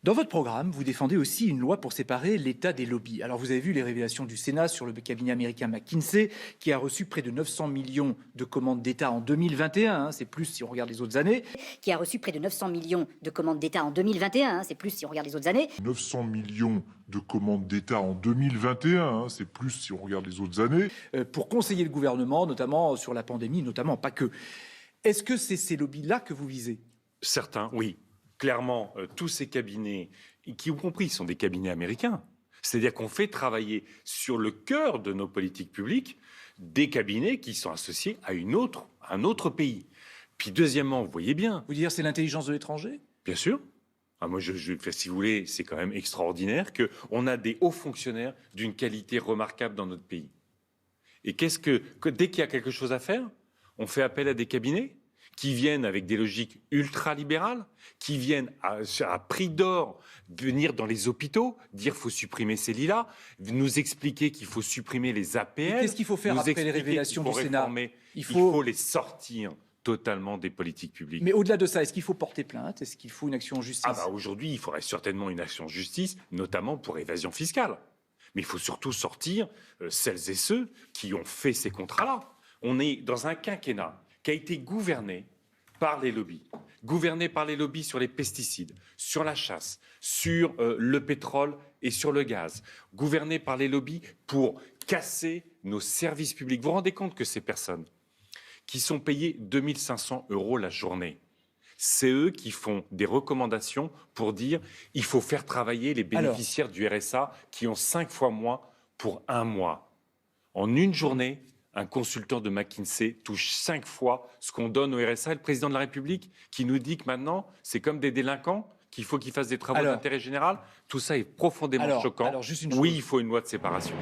Dans votre programme, vous défendez aussi une loi pour séparer l'État des lobbies. Alors vous avez vu les révélations du Sénat sur le cabinet américain McKinsey, qui a reçu près de 900 millions de commandes d'État en 2021, c'est plus si on regarde les autres années. Qui a reçu près de 900 millions de commandes d'État en 2021, c'est plus si on regarde les autres années. 900 millions de commandes d'État en 2021, c'est plus si on regarde les autres années. Pour conseiller le gouvernement, notamment sur la pandémie, notamment pas que. Est-ce que c'est ces lobbies-là que vous visez ? Certains, oui. Clairement, tous ces cabinets, qui y compris sont des cabinets américains, c'est-à-dire qu'on fait travailler sur le cœur de nos politiques publiques des cabinets qui sont associés à un autre pays. Puis deuxièmement, vous voyez bien... Vous dire c'est l'intelligence de l'étranger ? Bien sûr. Moi, si vous voulez, c'est quand même extraordinaire qu'on a des hauts fonctionnaires d'une qualité remarquable dans notre pays. Et dès qu'il y a quelque chose à faire, on fait appel à des cabinets qui viennent avec des logiques ultra-libérales, qui viennent à prix d'or venir dans les hôpitaux, dire qu'il faut supprimer ces lits-là, nous expliquer qu'il faut supprimer les APL. Qu'est-ce qu'il faut faire après les révélations du Sénat ? Il faut les sortir totalement des politiques publiques. Mais au-delà de ça, est-ce qu'il faut porter plainte ? Est-ce qu'il faut une action en justice ? Aujourd'hui, il faudrait certainement une action en justice, notamment pour évasion fiscale. Mais il faut surtout sortir celles et ceux qui ont fait ces contrats-là. On est dans un quinquennat qui a été gouverné par les lobbies. Gouverné par les lobbies sur les pesticides, sur la chasse, sur le pétrole et sur le gaz. Gouverné par les lobbies pour casser nos services publics. Vous vous rendez compte que ces personnes qui sont payées 2 500 € la journée, c'est eux qui font des recommandations pour dire il faut faire travailler les bénéficiaires du RSA qui ont 5 fois moins pour 1 mois. En une journée, un consultant de McKinsey touche 5 fois ce qu'on donne au RSA. Et le président de la République qui nous dit que maintenant, c'est comme des délinquants, qu'il faut qu'ils fassent des travaux d'intérêt général. Tout ça est profondément choquant. Oui, il faut une loi de séparation.